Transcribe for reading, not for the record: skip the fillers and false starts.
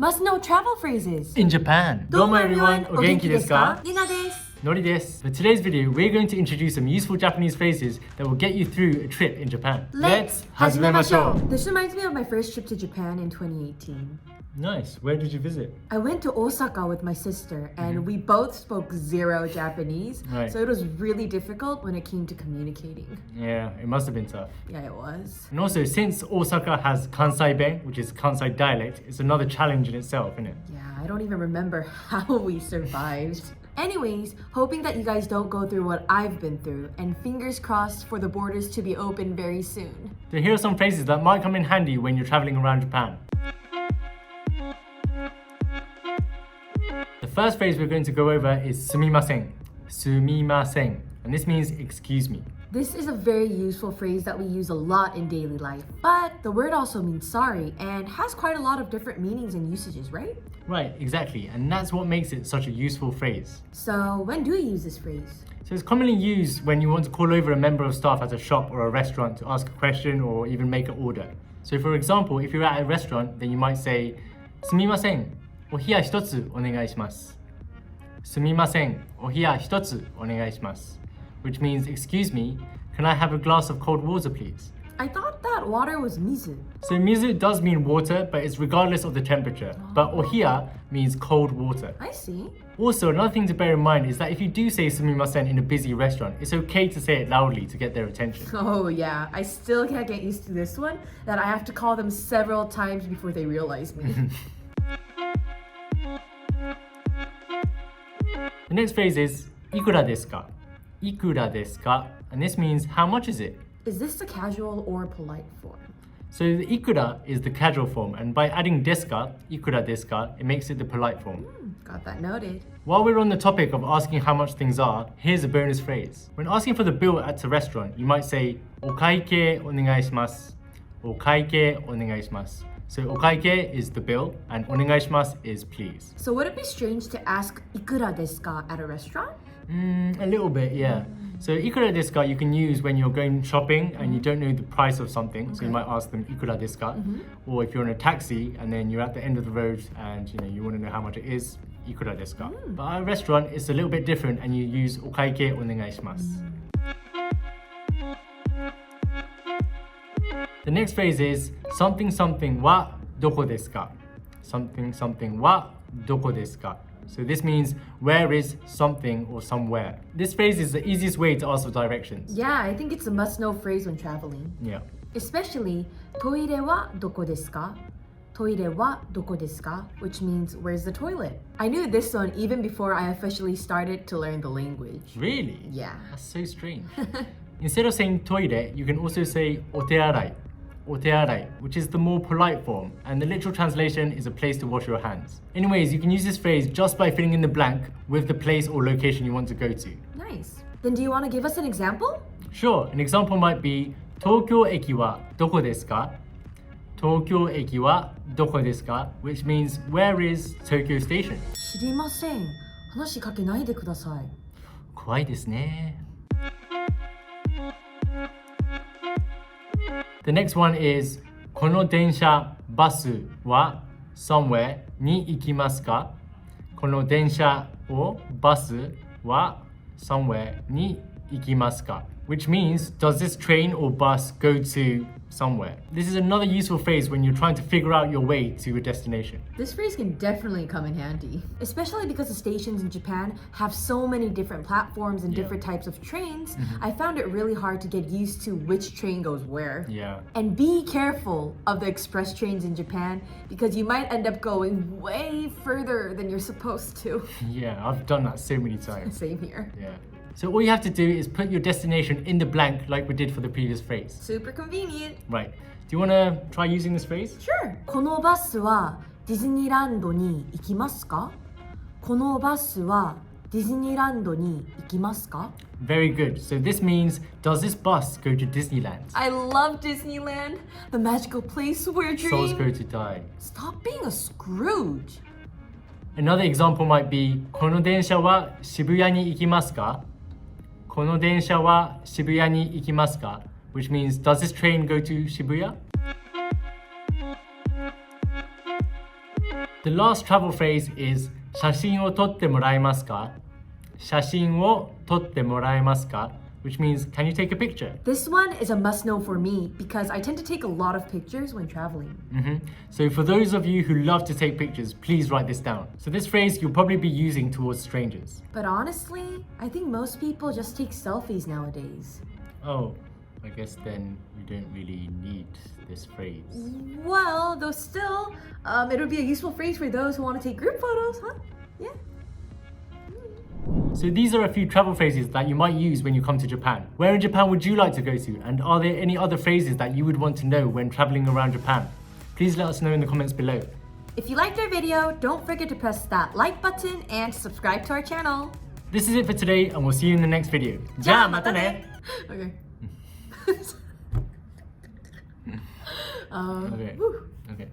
Must know travel phrases in Japan. Domo everyone, o genki desu ka? Yena Yena desu. Nori desu. For today's video, we're going to introduce some useful Japanese phrases that will get you through a trip in Japan. Let's hazumemashou. This reminds me of my first trip to Japan in 2018. Nice. Where did you visit? I went to Osaka with my sister and we both spoke zero Japanese. Right. So it was really difficult when it came to communicating. Yeah, it must have been tough. Yeah, it was. And also, since Osaka has Kansai Ben, which is Kansai dialect, it's another challenge in itself, isn't it? Yeah, I don't even remember how we survived. Anyways, hoping that you guys don't go through what I've been through, and fingers crossed for the borders to be open very soon. So here are some phrases that might come in handy when you're traveling around Japan. The first phrase we're going to go over is すみません. すみません. And this means excuse me. This is a very useful phrase that we use a lot in daily life, but the word also means sorry and has quite a lot of different meanings and usages, right? Right, exactly. And that's what makes it such a useful phrase. So when do you use this phrase? So it's commonly used when you want to call over a member of staff at a shop or a restaurant to ask a question or even make an order. So for example, if you're at a restaurant, then you might say, すみません, お冷や一つお願いします. すみません, お冷や一つお願いします. Which means, excuse me, can I have a glass of cold water, please? I thought that water was mizu. So mizu does mean water, but it's regardless of the temperature. But ohiya means cold water. I see. Also, another thing to bear in mind is that if you do say sumimasen in a busy restaurant, it's okay to say it loudly to get their attention. Oh yeah, I still can't get used to this one, that I have to call them several times before they realize me. The next phrase is いくらですか? いくらですか? And this means how much is it? Is this the casual or polite form? So the ikura is the casual form, and by adding desu ka, ikura desu ka, it makes it the polite form. Got that noted. While we're on the topic of asking how much things are, here's a bonus phrase. When asking for the bill at a restaurant, you might say お会計お願いします. お会計お願いします. So お会計 is the bill, and お願いします is please. So would it be strange to ask いくらですか at a restaurant? A little bit, yeah. So いくらですか you can use when you're going shopping and you don't know the price of something. So you might ask them いくらですか? Or if you're in a taxi and then you're at the end of the road and you want to know how much it is, いくらですか? But at a restaurant, it's a little bit different and you use お会計お願いします. The next phrase is something something はどこですか? Something something はどこですか? So this means where is something or somewhere. This phrase is the easiest way to ask for directions. Yeah, I think it's a must-know phrase when traveling. Yeah. Especially トイレはどこですか? トイレはどこですか? Which means where's the toilet? I knew this one even before I officially started to learn the language. Really? Yeah. That's so strange. Instead of saying トイレ, you can also say お手洗い. お手洗い, which is the more polite form, and the literal translation is a place to wash your hands. Anyways, you can use this phrase just by filling in the blank with the place or location you want to go to. Nice. Then do you want to give us an example? Sure, an example might be 東京駅はどこですか? 東京駅はどこですか? Which means where is Tokyo Station? 知りません。話しかけないでください。怖いですね. The next one is この電車バスは somewhere に行きますか? この電車をバスは somewhere に行きますか? Which means, does this train or bus go to somewhere? This is another useful phrase when you're trying to figure out your way to a destination. This phrase can definitely come in handy, especially because the stations in Japan have so many different platforms and different types of trains. I found it really hard to get used to which train goes where. Yeah. And be careful of the express trains in Japan because you might end up going way further than you're supposed to. Yeah, I've done that so many times. Same here. Yeah. So all you have to do is put your destination in the blank like we did for the previous phrase. Super convenient. Right. Do you want to try using this phrase? Sure. このバスはディズニーランドに行きますか? このバスはディズニーランドに行きますか? Very good. So this means, does this bus go to Disneyland? I love Disneyland, the magical place where dreams... Souls go to die. Stop being a Scrooge. Another example might be, この電車は渋谷に行きますか? この電車は渋谷に行きますか? Which means, does this train go to Shibuya? The last travel phrase is 写真を撮ってもらえますか?写真を撮ってもらえますか? Which means, can you take a picture? This one is a must know for me because I tend to take a lot of pictures when traveling. So for those of you who love to take pictures, please write this down. So this phrase you'll probably be using towards strangers. But honestly, I think most people just take selfies nowadays. Oh, I guess then you don't really need this phrase. Well, though still, it would be a useful phrase for those who want to take group photos, huh? Yeah. So these are a few travel phrases that you might use when you come to Japan. Where in Japan would you like to go to? And are there any other phrases that you would want to know when traveling around Japan? Please let us know in the comments below. If you liked our video, don't forget to press that like button and subscribe to our channel. This is it for today, and we'll see you in the next video. じゃあまたね! Okay. Okay. Woo. Okay.